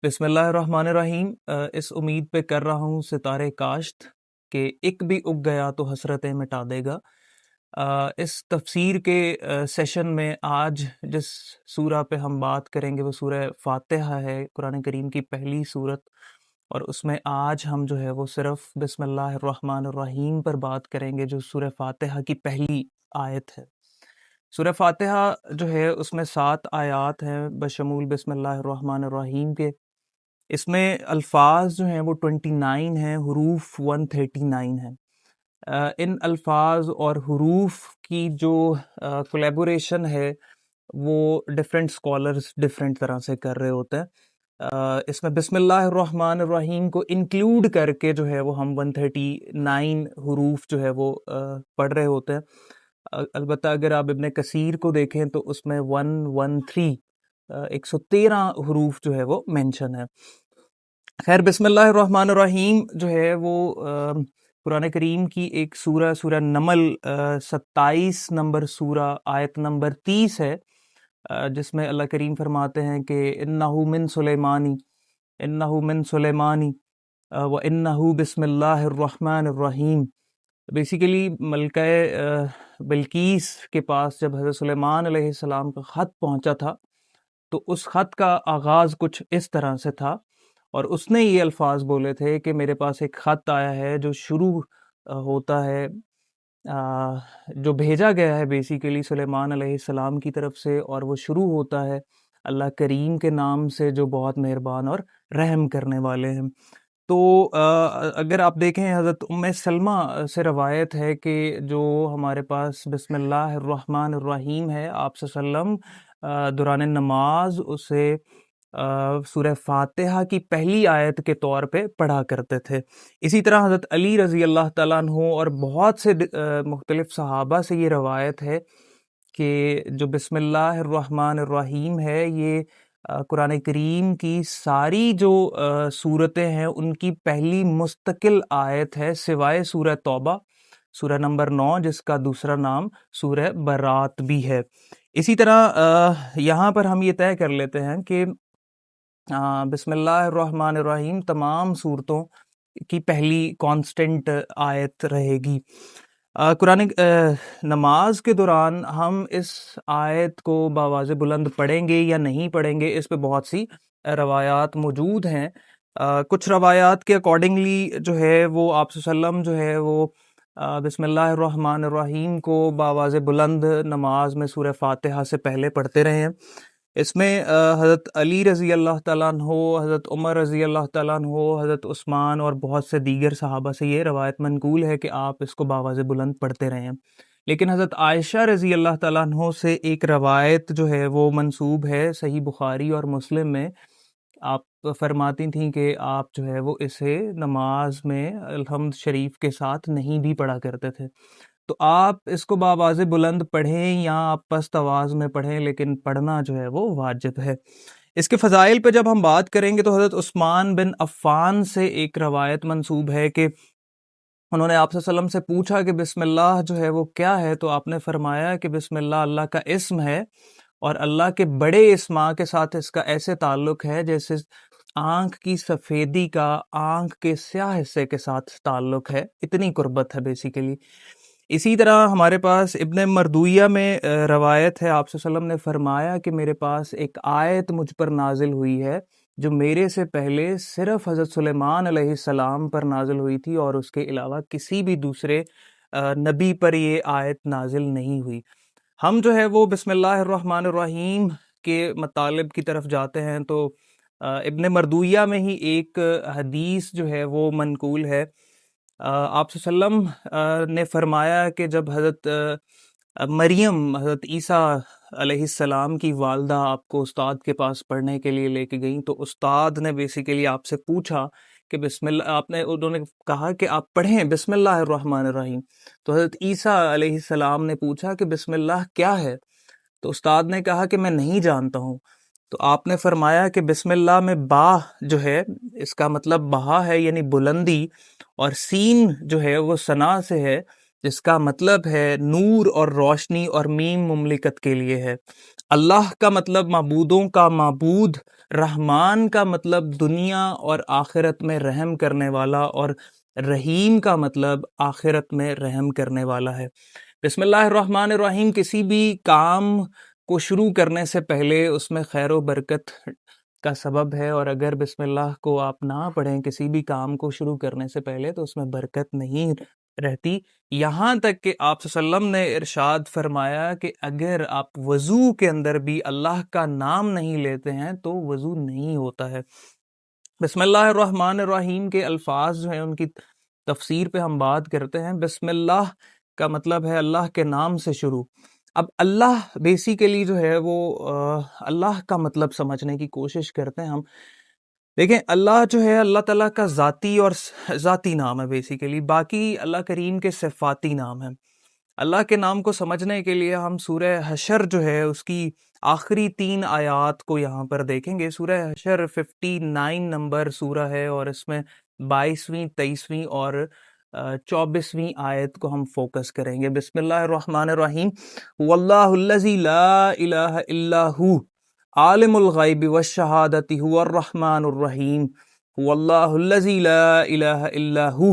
بسم اللہ الرحمن الرحیم۔ اس امید پہ کر رہا ہوں ستارے کاشت کہ ایک بھی اگ گیا تو حسرتیں مٹا دے گا۔ اس تفسیر کے سیشن میں آج جس سورہ پہ ہم بات کریں گے وہ سورہ فاتحہ ہے، قرآن کریم کی پہلی سورت، اور اس میں آج ہم جو ہے وہ صرف بسم اللہ الرحمن الرحیم پر بات کریں گے، جو سورہ فاتحہ کی پہلی آیت ہے۔ سورہ فاتحہ جو ہے اس میں 7 آیات ہیں بشمول بسم اللہ الرحمن الرحیم کے۔ اس میں الفاظ جو ہیں وہ 29 ہیں، حروف 139 ہیں۔ ان الفاظ اور حروف کی جو کولیبوریشن ہے وہ ڈیفرنٹ اسکالرز ڈیفرنٹ طرح سے کر رہے ہوتے ہیں۔ اس میں بسم اللہ الرحمن الرحیم کو انکلوڈ کر کے جو ہے وہ ہم 139 حروف جو ہے وہ پڑھ رہے ہوتے ہیں۔ البتہ اگر آپ ابن کثیر کو دیکھیں تو اس میں 113 113 حروف جو ہے وہ مینشن ہے۔ خیر، بسم اللہ الرحمن الرحیم جو ہے وہ قرآن کریم کی ایک سورہ نمل 27 نمبر سورہ آیت نمبر 30 ہے، جس میں اللہ کریم فرماتے ہیں کہ انہو من سلیمانی وانہو بسم اللہ الرحمن الرحیم۔ بیسیکلی ملکہ بلقیس کے پاس جب حضرت سلیمان علیہ السلام کا خط پہنچا تھا تو اس خط کا آغاز کچھ اس طرح سے تھا، اور اس نے یہ الفاظ بولے تھے کہ میرے پاس ایک خط آیا ہے جو شروع ہوتا ہے، جو بھیجا گیا ہے بیسیکلی سلیمان علیہ السلام کی طرف سے، اور وہ شروع ہوتا ہے اللہ کریم کے نام سے جو بہت مہربان اور رحم کرنے والے ہیں۔ تو اگر آپ دیکھیں حضرت سلمہ سے روایت ہے کہ جو ہمارے پاس بسم اللہ الرحمن الرحیم ہے، آپ صلی اللہ علیہ وسلم دوران نماز اسے سورہ فاتحہ کی پہلی آیت کے طور پہ پڑھا کرتے تھے۔ اسی طرح حضرت علی رضی اللہ تعالیٰ عنہ اور بہت سے مختلف صحابہ سے یہ روایت ہے کہ جو بسم اللہ الرحمن الرحیم ہے یہ قرآن کریم کی ساری جو سورتیں ہیں ان کی پہلی مستقل آیت ہے، سوائے سورہ توبہ، سورہ نمبر 9، جس کا دوسرا نام سورہ برات بھی ہے۔ اسی طرح یہاں پر ہم یہ طے کر لیتے ہیں کہ بسم اللہ الرحمن الرحیم تمام صورتوں کی پہلی کانسٹنٹ آیت رہے گی۔ قرآن نماز کے دوران ہم اس آیت کو بآواز بلند پڑھیں گے یا نہیں پڑھیں گے، اس پہ بہت سی روایات موجود ہیں۔ کچھ روایات کے اکارڈنگلی جو ہے وہ آپ صلی اللہ علیہ وسلم جو ہے وہ بسم اللہ الرحمن الرحیم کو بآواز بلند نماز میں سورہ فاتحہ سے پہلے پڑھتے رہے ہیں۔ اس میں حضرت علی رضی اللہ تعالیٰ عنہ، حضرت عمر رضی اللہ تعالیٰ عنہ، حضرت عثمان اور بہت سے دیگر صحابہ سے یہ روایت منقول ہے کہ آپ اس کو بآواز بلند پڑھتے رہے ہیں۔ لیکن حضرت عائشہ رضی اللہ تعالیٰ عنہ سے ایک روایت جو ہے وہ منسوب ہے صحیح بخاری اور مسلم میں۔ آپ فرماتی تھیں کہ آپ جو ہے وہ اسے نماز میں الحمد شریف کے ساتھ نہیں بھی پڑھا کرتے تھے۔ تو آپ اس کو بآواز بلند پڑھیں یا آپ پست آواز میں پڑھیں، لیکن پڑھنا جو ہے وہ واجب ہے۔ اس کے فضائل پہ جب ہم بات کریں گے تو حضرت عثمان بن عفان سے ایک روایت منسوب ہے کہ انہوں نے آپ صلی اللہ علیہ وسلم سے پوچھا کہ بسم اللہ جو ہے وہ کیا ہے، تو آپ نے فرمایا کہ بسم اللہ اللہ کا اسم ہے، اور اللہ کے بڑے اسماء کے ساتھ اس کا ایسے تعلق ہے جیسے آنکھ کی سفیدی کا آنکھ کے سیاہ حصے کے ساتھ تعلق ہے، اتنی قربت ہے بیسیکلی۔ اسی طرح ہمارے پاس ابن مردویہ میں روایت ہے، آپ صلی اللہ علیہ وسلم نے فرمایا کہ میرے پاس ایک آیت مجھ پر نازل ہوئی ہے جو میرے سے پہلے صرف حضرت سلیمان علیہ السلام پر نازل ہوئی تھی، اور اس کے علاوہ کسی بھی دوسرے نبی پر یہ آیت نازل نہیں ہوئی۔ ہم جو ہے وہ بسم اللہ الرحمن الرحیم کے مطالب کی طرف جاتے ہیں تو ابن مردویہ میں ہی ایک حدیث جو ہے وہ منقول ہے۔ آپ صلی اللہ علیہ وسلم نے فرمایا کہ جب حضرت مریم حضرت عیسیٰ علیہ السلام کی والدہ آپ کو استاد کے پاس پڑھنے کے لیے لے کے گئیں، تو استاد نے بیسیکلی آپ سے پوچھا کہ بسم اللہ، انہوں نے کہا کہ آپ پڑھیں بسم اللہ الرحمن الرحیم، تو حضرت عیسیٰ علیہ السلام نے پوچھا کہ بسم اللہ کیا ہے، تو استاد نے کہا کہ میں نہیں جانتا ہوں، تو آپ نے فرمایا کہ بسم اللہ میں با جو ہے اس کا مطلب بہا ہے، یعنی بلندی، اور سین جو ہے وہ ثنا سے ہے، جس کا مطلب ہے نور اور روشنی، اور میم مملکت کے لیے ہے۔ اللہ کا مطلب معبودوں کا معبود، رحمان کا مطلب دنیا اور آخرت میں رحم کرنے والا، اور رحیم کا مطلب آخرت میں رحم کرنے والا ہے۔ بسم اللہ الرحمن الرحیم کسی بھی کام کو شروع کرنے سے پہلے اس میں خیر و برکت کا سبب ہے، اور اگر بسم اللہ کو آپ نہ پڑھیں کسی بھی کام کو شروع کرنے سے پہلے تو اس میں برکت نہیں رہتی۔ یہاں تک کہ آپ صلی اللہ علیہ وسلم نے ارشاد فرمایا کہ اگر آپ وضو کے اندر بھی اللہ کا نام نہیں لیتے ہیں تو وضو نہیں ہوتا ہے۔ بسم اللہ الرحمن الرحیم کے الفاظ جو ہیں ان کی تفسیر پہ ہم بات کرتے ہیں۔ بسم اللہ کا مطلب ہے اللہ کے نام سے شروع۔ اب اللہ بیسیکلی جو ہے وہ اللہ کا مطلب سمجھنے کی کوشش کرتے ہیں ہم۔ دیکھیں اللہ جو ہے اللہ تعالیٰ کا ذاتی اور ذاتی نام ہے بیسیکلی، باقی اللہ کریم کے صفاتی نام ہیں۔ اللہ کے نام کو سمجھنے کے لیے ہم سورہ حشر جو ہے اس کی آخری 3 آیات کو یہاں پر دیکھیں گے۔ سورہ حشر 59 نمبر سورہ ہے، اور اس میں 22ویں 23ویں اور 24ویں آیت کو ہم فوکس کریں گے۔ بسم اللہ الرحمن الرحیم واللہ الذی لا الہ الا ہو عالم الغیب والشہادۃ هو الرحمن الرحیم واللہ الذی لا الہ الا ہو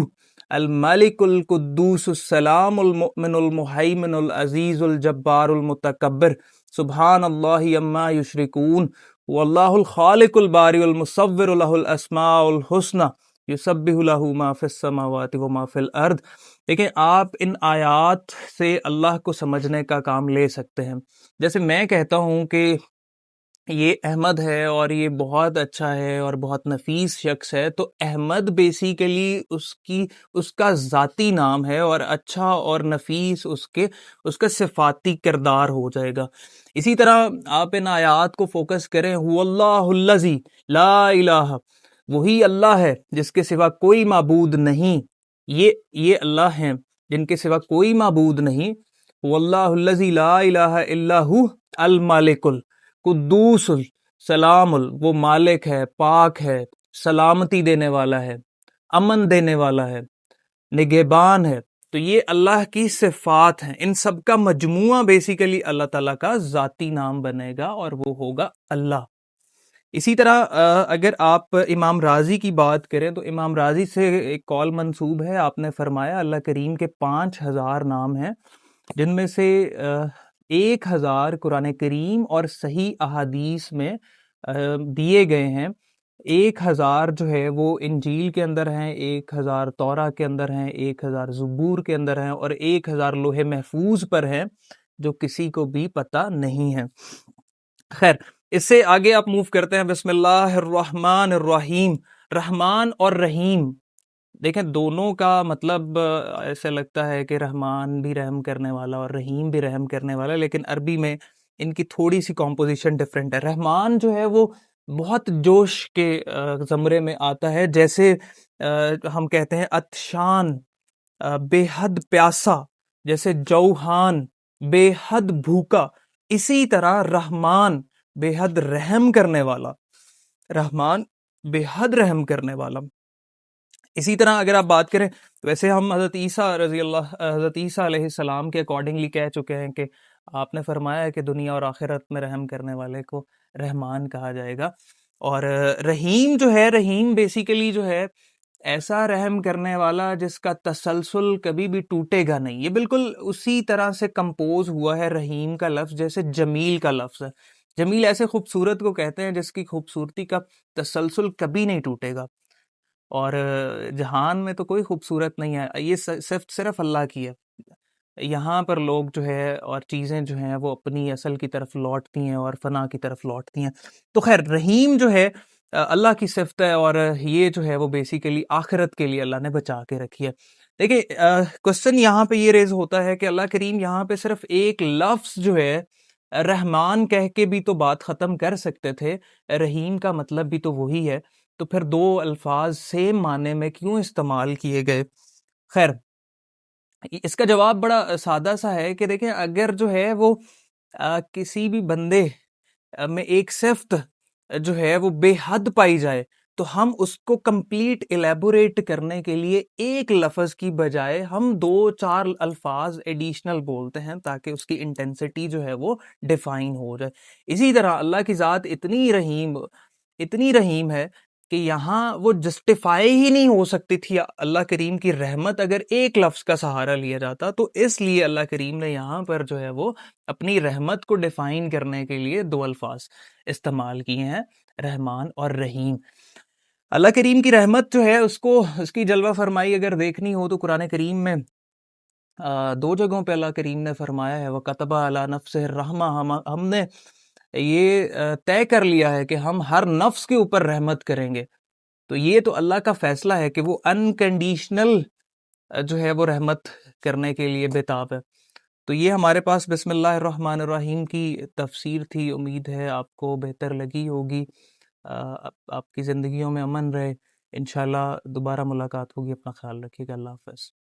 الملک القدوس السلام المؤمن المہیمن العزیز الجبار المتکبر سبحان اللہ عما یشرکون واللہ الخالق البارئ المصور لہ الاسماء الحسنی یسبح لہ ما فی السماوات و ما فی الارض۔ دیکھیں آپ ان آیات سے اللہ کو سمجھنے کا کام لے سکتے ہیں۔ جیسے میں کہتا ہوں کہ یہ احمد ہے اور یہ بہت اچھا ہے اور بہت نفیس شخص ہے، تو احمد بیسیکلی اس کا ذاتی نام ہے، اور اچھا اور نفیس اس کا صفاتی کردار ہو جائے گا۔ اسی طرح آپ ان آیات کو فوکس کریں، هو اللہ الذی لا الہ، وہی اللہ ہے جس کے سوا کوئی معبود نہیں۔ یہ اللہ ہیں جن کے سوا کوئی معبود نہیں۔ هو اللہ الذی لا الہ الا ہو الملک قدوس سلام وہ مالک ہے، پاک ہے، سلامتی دینے والا ہے، امن دینے والا ہے، نگہبان ہے۔ تو یہ اللہ کی صفات ہیں، ان سب کا مجموعہ بیسیکلی اللہ تعالیٰ کا ذاتی نام بنے گا، اور وہ ہوگا اللہ۔ اسی طرح اگر آپ امام رازی کی بات کریں تو امام رازی سے ایک قول منسوب ہے، آپ نے فرمایا اللہ کریم کے 5000 نام ہیں، جن میں سے 1000 قرآن کریم اور صحیح احادیث میں دیے گئے ہیں۔ 1000 جو ہے وہ انجیل کے اندر ہیں، 1000 تورا کے اندر ہیں، 1000 زبور کے اندر ہیں، اور 1000 لوح محفوظ پر ہیں جو کسی کو بھی پتہ نہیں ہے۔ خیر، اس سے آگے آپ موو کرتے ہیں۔ بسم اللہ الرحمن الرحیم، رحمان اور رحیم، دیکھیں دونوں کا مطلب ایسے لگتا ہے کہ رحمان بھی رحم کرنے والا اور رحیم بھی رحم کرنے والا، لیکن عربی میں ان کی تھوڑی سی کمپوزیشن ڈفرینٹ ہے۔ رحمان جو ہے وہ بہت جوش کے زمرے میں آتا ہے، جیسے ہم کہتے ہیں عطشان، بے حد پیاسا، جیسے جوہان بے حد بھوکا، اسی طرح رحمان بے حد رحم کرنے والا، رحمان بے حد رحم کرنے والا۔ اسی طرح اگر آپ بات کریں، ویسے ہم حضرت عیسیٰ علیہ السلام کے اکارڈنگلی کہہ چکے ہیں کہ آپ نے فرمایا ہے کہ دنیا اور آخرت میں رحم کرنے والے کو رحمان کہا جائے گا۔ اور رحیم جو ہے، رحیم بیسیکلی جو ہے ایسا رحم کرنے والا جس کا تسلسل کبھی بھی ٹوٹے گا نہیں۔ یہ بالکل اسی طرح سے کمپوز ہوا ہے رحیم کا لفظ جیسے جمیل کا لفظ ہے۔ جمیل ایسے خوبصورت کو کہتے ہیں جس کی خوبصورتی کا تسلسل کبھی نہیں ٹوٹے گا، اور جہان میں تو کوئی خوبصورت نہیں ہے، یہ صرف اللہ کی ہے۔ یہاں پر لوگ جو ہے اور چیزیں جو ہیں وہ اپنی اصل کی طرف لوٹتی ہیں اور فنا کی طرف لوٹتی ہیں۔ تو خیر رحیم جو ہے اللہ کی صفت ہے، اور یہ جو ہے وہ بیسیکلی آخرت کے لیے اللہ نے بچا کے رکھی ہے۔ دیکھیں کوسچن یہاں پہ یہ ریز ہوتا ہے کہ اللہ کریم یہاں پہ صرف ایک لفظ جو ہے رحمان کہہ کے بھی تو بات ختم کر سکتے تھے، رحیم کا مطلب بھی تو وہی ہے، تو پھر 2 الفاظ سیم معنی میں کیوں استعمال کیے گئے؟ خیر اس کا جواب بڑا سادہ سا ہے کہ دیکھیں اگر جو ہے وہ کسی بھی بندے میں ایک صفت جو ہے وہ بے حد پائی جائے تو ہم اس کو کمپلیٹ ایلیبوریٹ کرنے کے لیے ایک لفظ کی بجائے ہم 2-4 الفاظ ایڈیشنل بولتے ہیں تاکہ اس کی انٹینسٹی جو ہے وہ ڈیفائن ہو جائے. اسی طرح اللہ کی ذات اتنی رحیم ہے کہ یہاں وہ جسٹیفائی ہی نہیں ہو سکتی تھی اللہ کریم کی رحمت اگر ایک لفظ کا سہارا لیا جاتا، تو اس لیے اللہ کریم نے یہاں پر جو ہے وہ اپنی رحمت کو ڈیفائن کرنے کے لیے 2 الفاظ استعمال کیے ہیں، رحمان اور رحیم. اللہ کریم کی رحمت جو ہے اس کی جلوہ فرمائی اگر دیکھنی ہو تو قرآن کریم میں 2 جگہوں پہ اللہ کریم نے فرمایا ہے وَكَتَبَ عَلَى نَفْسِهِ الرَّحْمَةَ، ہم نے یہ طے کر لیا ہے کہ ہم ہر نفس کے اوپر رحمت کریں گے. تو یہ تو اللہ کا فیصلہ ہے کہ وہ انکنڈیشنل جو ہے وہ رحمت کرنے کے لیے بےتاب ہے. تو یہ ہمارے پاس بسم اللہ الرحمن الرحیم کی تفسیر تھی. امید ہے آپ کو بہتر لگی ہوگی. آپ کی زندگیوں میں امن رہے. انشاءاللہ دوبارہ ملاقات ہوگی. اپنا خیال رکھیے گا. اللہ حافظ.